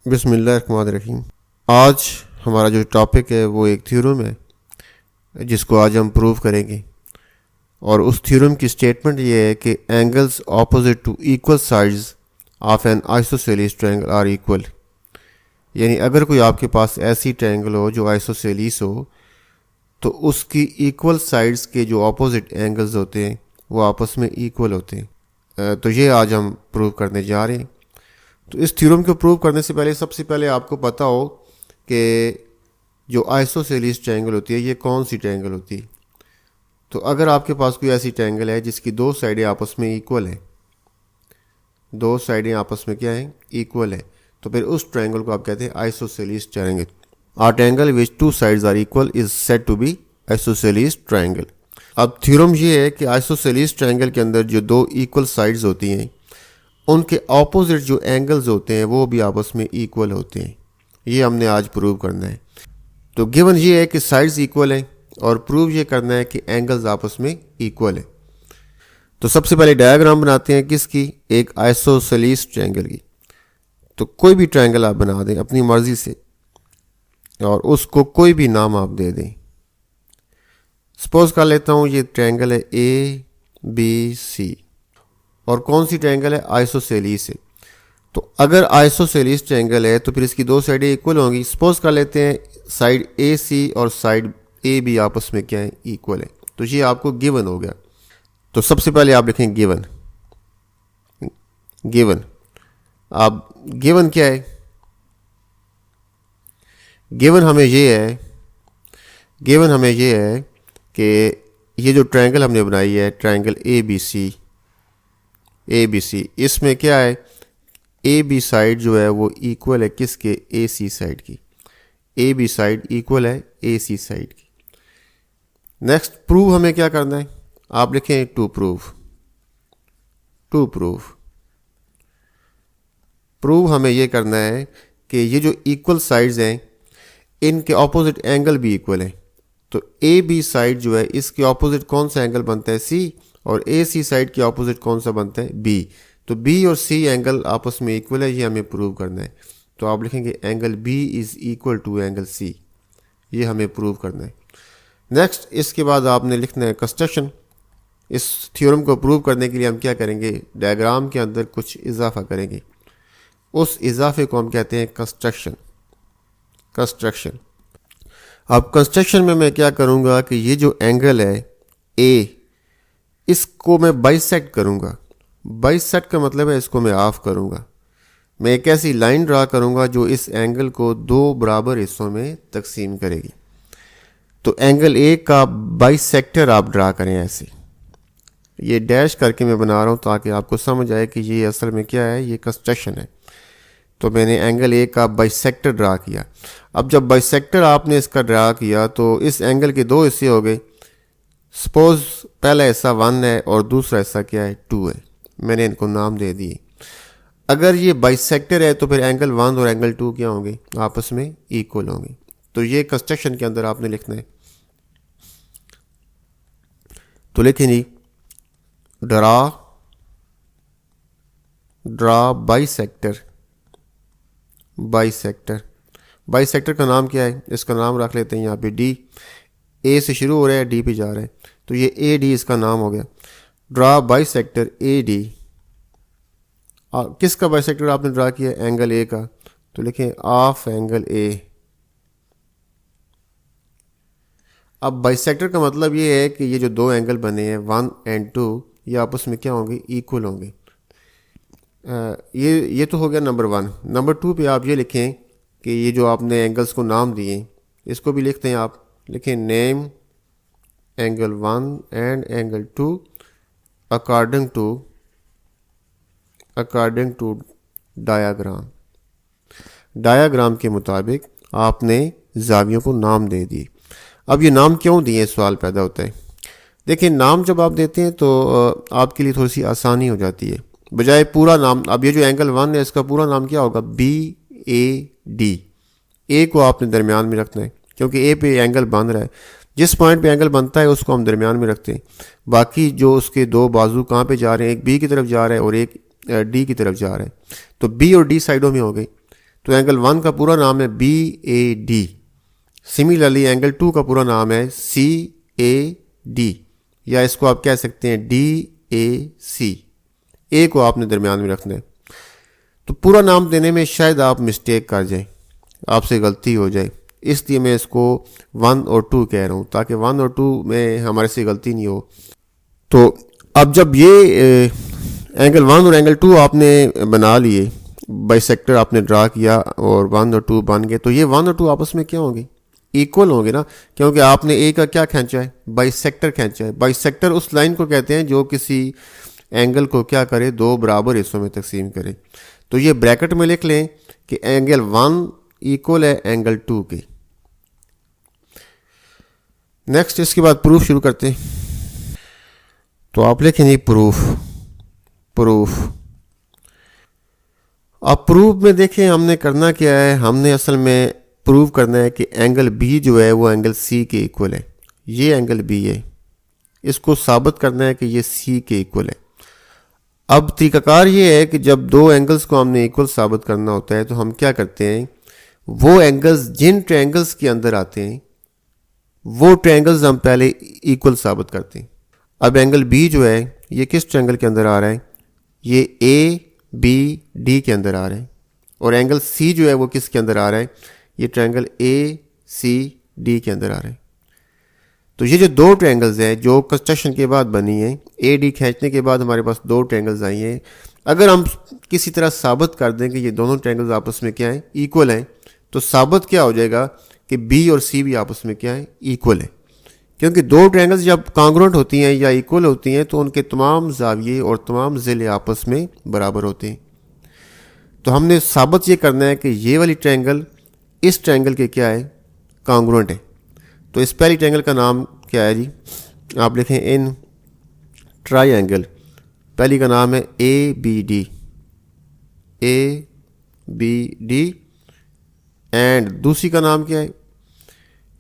बिस्मिल्लाहिर्रहमानिर्रहीम। आज हमारा जो टॉपिक है वो एक थ्योरम है जिसको आज हम प्रूव करेंगे। और उस थ्योरम की स्टेटमेंट ये है कि angles opposite to equal sides of an isosceles triangle are equal. यानी अगर कोई आपके पास ऐसी ट्रायंगल हो जो आइसोसेलेस हो तो उसकी इक्वल साइड्स के जो ऑपोजिट एंगल्स होते हैं वो आपस में इक्वल होते हैं। तो ये आज हम प्रूव करने जा रहे हैं। तो इस थ्योरम को प्रूव करने से पहले सबसे पहले आपको पता हो कि जो आइसोसेलेस ट्रायंगल होती है ये कौन सी ट्रायंगल होती है। तो अगर आपके पास कोई ऐसी ट्रायंगल है जिसकी दो साइडें आपस में इक्वल हैं, दो साइडें आपस में क्या हैं, इक्वल है, तो फिर उस ट्रायंगल को आप कहते हैं isosceles triangle. Are triangle which two sides are equal is said to be isosceles triangle. अब थ्योरम ये है कि आइसोसेलेस ट्रायंगल के अंदर जो दो इक्वल साइड्स होती हैं उनके ऑपोजिट जो एंगल्स होते हैं वो भी आपस में इक्वल होते हैं। ये हमने आज प्रूव करना है। तो गिवन ये है कि साइड्स इक्वल हैं और प्रूव ये करना है कि एंगल्स आपस में इक्वल है। तो सबसे पहले डायग्राम बनाते हैं किसकी, एक आइसोसेलेस ट्रायंगल की। तो कोई भी ट्रायंगल आप बना दें अपनी मर्जी से और उसको कोई भी नाम आप दे दें। सपोज कर लेता हूँ ये ट्रायंगल है ABC और कौन सी ट्रायंगल है, आइसोसेलेस है। तो अगर आइसोसेलेस ट्रायंगल है तो फिर इसकी दो साइडें इक्वल होंगी। सपोज कर लेते हैं साइड AC और साइड AB आपस में क्या है, इक्वल है। तो ये आपको गिवन हो गया। तो सबसे पहले आप लिखें गिवन। अब गिवन क्या है, गिवन हमें ये है कि ये जो ट्रायंगल हमने बनाई है ट्रायंगल ABC, इसमें क्या है, AB साइड जो है वो इक्वल है किसके, AC साइड की। AB साइड इक्वल है AC साइड की। नेक्स्ट प्रूव हमें क्या करना है, आप लिखें टू प्रूव हमें ये करना है कि ये जो इक्वल साइड्स हैं इनके ऑपोजिट एंगल भी इक्वल हैं। तो AB साइड जो है इसके ऑपोजिट कौन सा एंगल बनता है, C, और AC साइड के ऑपोजिट कौन सा बनता है, B। तो B और C एंगल आपस में इक्वल है, ये हमें प्रूव करना है। तो आप लिखेंगे angle B is equal to angle C, ये हमें प्रूव करना है। नेक्स्ट इसके बाद आपने लिखना है कंस्ट्रक्शन। इस थ्योरम को प्रूव करने के लिए हम क्या करेंगे, डायग्राम के अंदर कुछ इजाफा करेंगे। उस इजाफे को हम कहते हैं कंस्ट्रक्शन। अब कंस्ट्रक्शन में मैं क्या करूंगा कि ये जो एंगल है A, इसको मैं बाइसेक्ट करूंगा। बाइसेक्ट का मतलब है इसको मैं ऑफ करूंगा। मैं एक ऐसी लाइन ड्रा करूंगा जो इस एंगल को दो बराबर हिस्सों में तकसीम करेगी। तो एंगल A का बाइसेक्टर आप ड्रा करें ऐसे। ये डैश करके मैं बना रहा हूं ताकि आपको समझ आए कि ये असल में क्या है, ये कंस्ट्रक्शन है। तो मैंने एंगल A का बाइसेक्टर ड्रा किया। अब जब बाइसेक्टर आपने इसका ड्रा किया तो इस एंगल के दो हिस्से हो गए। सपोज पहला हिस्सा 1 है और दूसरा हिस्सा क्या है, 2 है। मैंने इनको नाम दे दिए। अगर ये बाइसेक्टर है तो फिर एंगल 1 और एंगल 2 क्या होंगे, आपस में इक्वल होंगे। तो ये कंस्ट्रक्शन के अंदर आपने लिखना है। तो लिखें जी, ड्रा बाइसेक्टर का नाम क्या है, इसका नाम रख लेते हैं यहाँ पे D। A से शुरू हो रहा है, D पे जा रहा है, तो ये AD इसका नाम हो गया। Draw bisector AD। किसका बाइसेक्टर आपने ड्रा किया, एंगल A का। तो लिखें ऑफ एंगल A। अब बाइसेक्टर का मतलब ये है कि ये जो दो एंगल बने हैं 1 और 2, ये आपस में क्या होंगे, इक्वल होंगे। ये तो हो गया नंबर 1। नंबर 2 पे आप ये लिखें कि ये जो आपने एंगल्स को नाम दिए इसको भी लिखते हैं आप। लिखें name angle 1 and angle 2 according to diagram के मुताबिक आपने जावियों को नाम दे दिए। अब ये नाम क्यों दिए, सवाल पैदा होता है। देखिए नाम जब आप देते हैं तो आपके लिए थोड़ी सी आसानी हो जाती है, बजाय पूरा नाम। अब ये जो एंगल 1 है इसका पूरा नाम क्या होगा, BAD। A को आपने दरमियान में रखना है क्योंकि A पे एंगल बन रहा है। जिस पॉइंट पे एंगल बनता है उसको हम दरमियान में रखते हैं। बाकी जो उसके दो बाजू कहाँ पे जा रहे हैं, एक B की तरफ जा रहा है और एक D की तरफ जा रहा है। तो B और D साइडों में हो गई। तो एंगल 1 का पूरा नाम है B A D. Similarly angle 2 का पूरा नाम है सी ए डी, या इसको आप कह सकते हैं डी ए सी। ए को आपने दरमियान में रखना है। तो पूरा नाम देने में शायद आप मिस्टेक कर जाएं, आपसे गलती हो जाए, इसलिए मैं इसको 1 और 2 कह रहा हूँ, ताकि 1 और 2 में हमारे से गलती नहीं हो। तो अब जब ये एंगल 1 और एंगल 2 आपने बना लिए, बाइसेक्टर आपने ड्रा किया और 1 और 2 बन गए, तो ये 1 और 2 आपस में क्या होंगे? इक्वल होंगे ना, क्योंकि आपने ए का क्या खींचा है? बाइसेक्टर खींचा है। बाइसेक्टर उस लाइन को कहते हैं जो किसी एंगल को क्या करे, दो बराबर हिस्सों में तकसीम करे। तो ये ब्रैकेट में लिख लें कि एंगल 1 इक्वल है एंगल 2 के। नेक्स्ट इसके बाद प्रूफ शुरू करते हैं। तो आप लिखेंगे प्रूफ। अब प्रूफ में देखें हमने करना क्या है, हमने असल में प्रूव करना है कि एंगल बी जो है वो एंगल सी के इक्वल है। ये एंगल बी है, इसको साबित करना है कि ये सी के इक्वल है। अब तरीकाकार ये है कि जब दो एंगल्स को हमने इक्वल साबित करना होता है तो हम क्या करते हैं, वो एंगल्स जिन ट्रायंगल्स के अंदर आते हैं वो ट्रायंगल्स हम पहले इक्वल साबित करते हैं। अब एंगल बी जो है ये किस ट्रायंगल के अंदर आ रहा है? ये ए बी डी के अंदर आ रहा है। और एंगल सी जो है वो किसके अंदर आ रहा है? ये ट्रायंगल ए सी डी के अंदर आ रहा है। तो ये जो दो ट्रायंगल्स हैं जो कंस्ट्रक्शन के बाद बनी है, ए डी खींचने के बाद हमारे पास दो ट्रायंगल्स आई हैं। अगर हम किसी तरह साबित कर दें कि ये दोनों ट्रायंगल्स आपस में क्या हैं? इक्वल हैं, तो साबित क्या हो जाएगा कि बी और सी भी आपस में क्या है? इक्वल है। क्योंकि दो ट्रायंगल्स जब कांग्रुएंट होती हैं या इक्वल होती हैं तो उनके तमाम जाविये और तमाम ज़िले आपस में बराबर होते हैं। तो हमने साबित ये करना है कि ये वाली ट्रायंगल इस ट्रायंगल के क्या है? कांग्रुएंट है। तो इस पहली ट्रायंगल का नाम क्या है जी? आप लिखें इन ट्रायंगल। पहली का नाम है ए बी डी एंड दूसरी का नाम क्या है?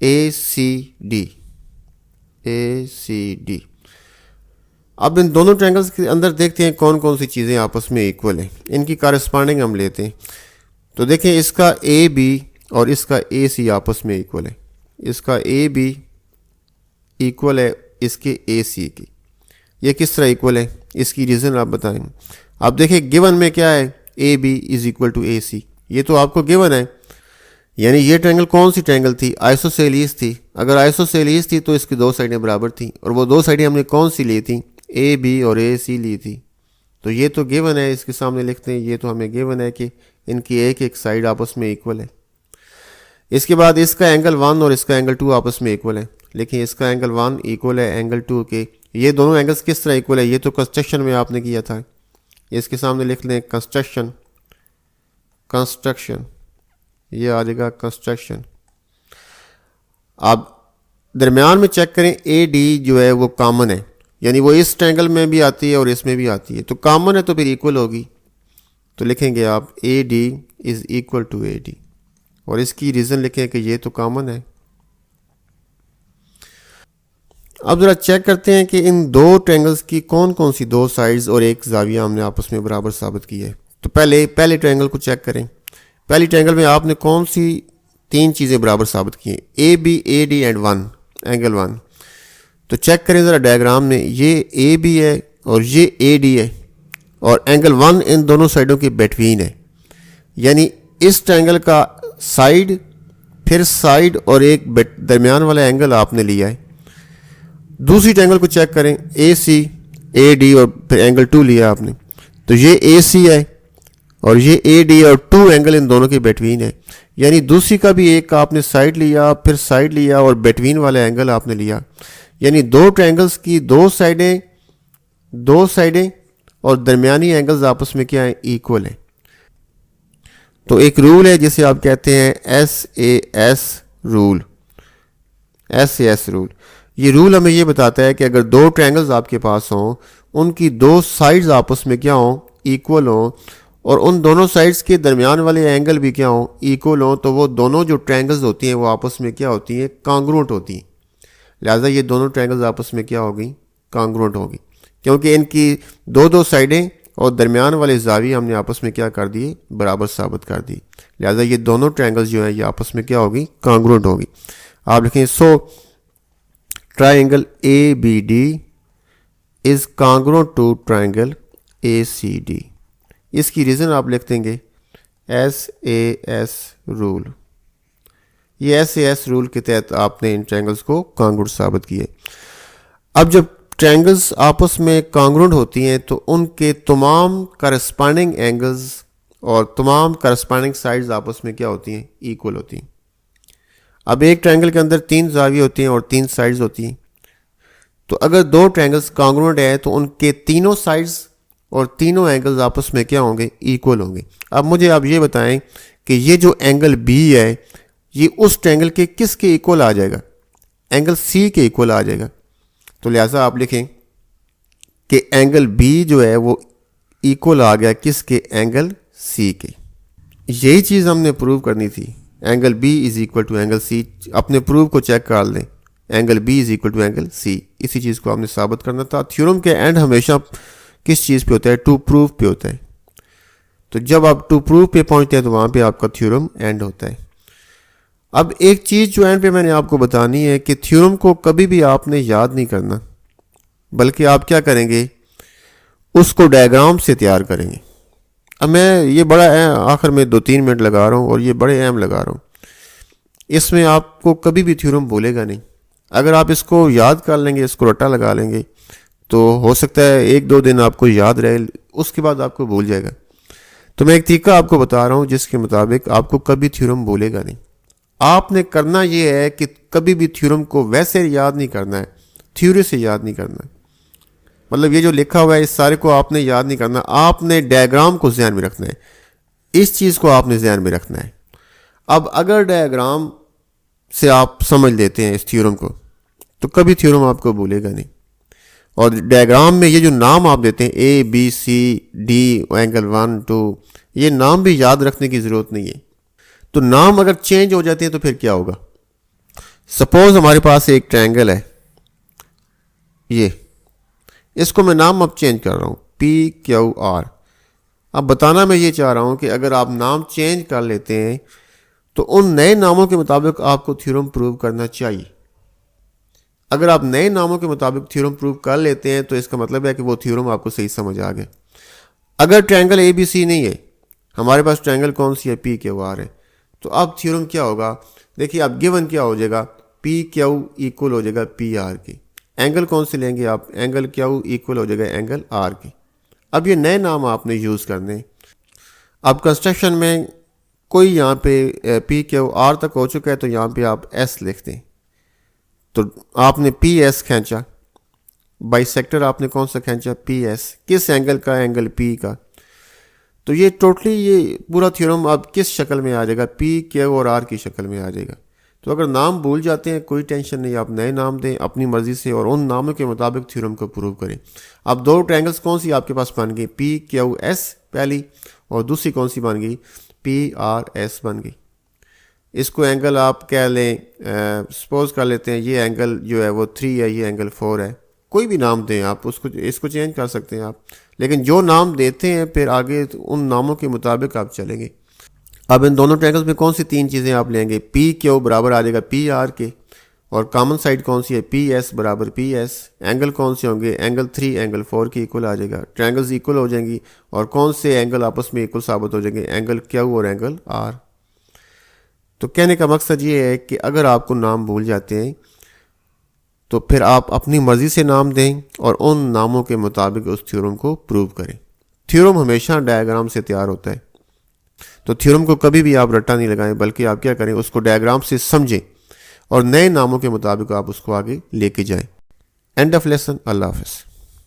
ए सी डी। अब इन दोनों ट्रायंगल्स के अंदर देखते हैं कौन कौन सी चीज़ें आपस में इक्वल हैं। इनकी कॉरेस्पॉन्डिंग हम लेते हैं। तो देखें इसका ए बी और इसका ए सी आपस में इक्वल है। इसका ए बी इक्वल है इसके ए सी की। ये किस तरह इक्वल है? इसकी रीज़न आप बताएं। आप देखें गिवन में क्या है? A B is equal to A C. ये तो आपको गिवन है, यानी ये ट्रायंगल कौन सी ट्रायंगल थी? आइसोसेलेस थी। अगर आइसोसेलेस थी तो इसकी दो साइडें बराबर थी, और वो दो साइडें हमने कौन सी ली थी? ए बी और ए सी ली थी। तो ये तो गिवन है, इसके सामने लिखते हैं ये तो हमें गिवन है कि इनकी एक साइड आपस में इक्वल है। इसके बाद इसका एंगल 1 और इसका एंगल 2 आपस में इक्वल है। लेकिन इसका एंगल 1 इक्वल है एंगल 2 के। ये दोनों एंगल्स किस तरह इक्वल है? ये तो कंस्ट्रक्शन में आपने किया था। इसके सामने लिख लें कंस्ट्रक्शन। ये आ जाएगा कंस्ट्रक्शन। आप दरमियान में चेक करें, ए डी जो है वो कॉमन है, यानी वो इस ट्रायंगल में भी आती है और इसमें भी आती है। तो कॉमन है तो फिर इक्वल होगी। तो लिखेंगे आप A D is equal to A D, और इसकी रीज़न लिखें कि ये तो कॉमन है। अब ज़रा चेक करते हैं कि इन दो ट्रायंगल्स की कौन कौन सी दो साइड्स और एक जाविया हमने आपस में बराबर साबित की है। तो पहले ट्रायंगल को चेक करें। पहली ट्रायंगल में आपने कौन सी तीन चीज़ें बराबर साबित की हैं? A B A D and 1, angle 1। तो चेक करें ज़रा डायग्राम में, ये ए बी है और ये ए डी है, और एंगल 1 इन दोनों साइडों के बिटवीन है। यानी इस ट्रायंगल का साइड, फिर साइड और एक दरमियान वाला एंगल आपने लिया है। दूसरी ट्रायंगल को चेक करें, ए सी ए डी और फिर एंगल 2 लिया आपने। तो ये ए सी है और ये ए डी और 2 एंगल इन दोनों के बिटवीन है। यानी दूसरी का भी एक आपने साइड लिया, फिर साइड लिया और बिटवीन वाला एंगल आपने लिया। यानी दो ट्रायंगल्स की दो साइडें और दरमियानी एंगल्स आपस में क्या है? इक्वल है। तो एक रूल है जिसे आप कहते हैं SAS रूल। ये रूल हमें ये बताता है कि अगर दो ट्रायंगल्स आपके पास हों, उनकी दो साइड्स आपस में क्या हों? इक्वल हों, और उन दोनों साइड्स के दरमियान वाले एंगल भी क्या हों? इक्वल हों, तो वो दोनों जो ट्रायंगल्स होती हैं वो आपस में क्या होती हैं? कांग्रुएंट होती हैं। लिहाजा ये दोनों ट्रायंगल्स आपस में क्या होगी? कांग्रुएंट होगी, क्योंकि इनकी दो साइडें और दरमियान वाले ज़ाविये हमने आपस में क्या कर दिए, बराबर साबित कर दी। लिहाजा ये दोनों ट्रायंगल्स जो हैं ये आपस में क्या होगी, कॉन्ग्रुएंट होगी। आप लिखें so triangle A B D is congruent to triangle A C D. इसकी रीज़न आप लिख देंगे SAS रूल। ये SAS रूल के तहत आपने इन ट्रायंगल्स को कॉन्ग्रुएंट साबित किए। अब जब ट्रायंगल्स आपस में कॉन्ग्रुएंट होती हैं तो उनके तमाम करस्पॉन्डिंग एंगल्स और तमाम करस्पॉन्डिंग साइड्स आपस में क्या होती हैं, इक्वल होती हैं। अब एक ट्रायंगल के अंदर 3 ज़ाविये होते हैं और 3 साइड्स होती हैं। तो अगर 2 ट्रायंगल्स कॉन्ग्रुएंट है तो उनके तीनों साइड्स और तीनों एंगल्स आपस में क्या होंगे, इक्वल होंगे। अब मुझे आप ये बताएं कि ये जो एंगल B है ये उस ट्रायंगल के किसके इक्वल आ जाएगा, एंगल C के इक्वल आ जाएगा। तो लिहाजा आप लिखें कि एंगल B जो है वो इक्वल आ गया किसके, एंगल C के। यही चीज़ हमने प्रूव करनी थी, angle B is equal to angle C। अपने प्रूव को चेक कर लें, angle B is equal to angle C। इसी चीज़ को आपने साबित करना था। थ्योरम के एंड हमेशा किस चीज़ पे होता है, टू प्रूव पे होता है। तो जब आप टू प्रूव पे पहुंचते हैं तो वहाँ पे आपका थ्योरम एंड होता है। अब एक चीज़ जो एंड पे मैंने आपको बतानी है कि थ्योरम को कभी भी आपने याद नहीं करना, बल्कि आप क्या करेंगे, उसको डायग्राम से तैयार करेंगे। अब मैं ये बड़ा आखिर में 2-3 मिनट लगा रहा हूँ और ये बड़े अहम लगा रहा हूँ। इसमें आपको कभी भी थ्योरम भूलेगा नहीं। अगर आप इसको याद कर लेंगे, इसको रट्टा लगा लेंगे, तो हो सकता है 1-2 दिन आपको याद रहे, उसके बाद आपको भूल जाएगा। तो मैं एक तरीका आपको बता रहा हूँ जिसके मुताबिक आपको कभी थ्योरम भूलेगा नहीं। आपने करना ये है कि कभी भी थ्योरम को वैसे याद नहीं करना है, थ्योरी से याद नहीं करना है। मतलब ये जो लिखा हुआ है इस सारे को आपने याद नहीं करना, आपने डायग्राम को ध्यान में रखना है। इस चीज़ को आपने ध्यान में रखना है। अब अगर डायग्राम से आप समझ लेते हैं इस थ्योरम को तो कभी थ्योरम आपको भूलेगा नहीं। और डायग्राम में ये जो नाम आप देते हैं ABCD एंगल 1 2, ये नाम भी याद रखने की ज़रूरत नहीं है। तो नाम अगर चेंज हो जाते हैं तो फिर क्या होगा। सपोज हमारे पास एक ट्रायंगल है, ये इसको मैं नाम अब चेंज कर रहा हूँ PQR। अब बताना मैं ये चाह रहा हूँ कि अगर आप नाम चेंज कर लेते हैं तो उन नए नामों के मुताबिक आपको थ्योरम प्रूव करना चाहिए। अगर आप नए नामों के मुताबिक थ्योरम प्रूव कर लेते हैं तो इसका मतलब है कि वो थ्योरम आपको सही समझ आ गया। अगर ट्रायंगल ABC नहीं है, हमारे पास ट्रायंगल कौन सी है, PQR है, तो अब थ्योरम क्या होगा, देखिए अब गिवन क्या हो जाएगा, PQ इक्वल हो जाएगा PR के। एंगल कौन से लेंगे आप, एंगल Q इक्वल हो जाएगा एंगल R के। अब ये नए नाम आपने यूज़ करने। अब कंस्ट्रक्शन में कोई यहाँ पे PQR तक हो चुका है तो यहाँ पे आप S लिख दें। तो आपने PS खींचा, बाइसेक्टर आपने कौन सा खींचा, PS। किस एंगल का, एंगल P का। तो ये टोटली ये पूरा थ्योरम अब किस शक्ल में आ जाएगा, PQ और R की शक्ल में आ जाएगा। तो अगर नाम भूल जाते हैं कोई टेंशन नहीं, आप नए नाम दें अपनी मर्जी से और उन नामों के मुताबिक थ्योरम को प्रूव करें। अब 2 ट्रायंगल्स कौन सी आपके पास बन गई, PQS पहली और दूसरी कौन सी बन गई, PRS बन गई। इसको एंगल आप कह लें, सपोज कर लेते हैं ये एंगल जो है वो 3 है, ये एंगल 4 है। कोई भी नाम दें आप, उसको इसको चेंज कर सकते हैं आप, लेकिन जो नाम देते हैं फिर आगे उन नामों के मुताबिक आप चलेंगे। अब इन दोनों ट्रायंगल्स में कौन सी 3 चीज़ें आप लेंगे, PQ बराबर आ जाएगा PR के, और कॉमन साइड कौन सी है, PS बराबर PS। एंगल कौन से होंगे, एंगल 3 एंगल 4 की इक्वल आ जाएगा। ट्रायंगल्स इक्वल हो जाएंगी और कौन से एंगल आपस में इक्वल साबित हो जाएंगे, एंगल Q और एंगल R। तो कहने का मकसद ये है कि अगर आपको नाम भूल जाते हैं तो फिर आप अपनी मर्ज़ी से नाम दें और उन नामों के मुताबिक उस थ्योरम को प्रूव करें। थ्योरम हमेशा डायग्राम से तैयार होता है। तो थ्योरम को कभी भी आप रट्टा नहीं लगाएं, बल्कि आप क्या करें, उसको डायग्राम से समझें और नए नामों के मुताबिक आप उसको आगे लेके जाएं। End of lesson. अल्लाह हाफ़िज़।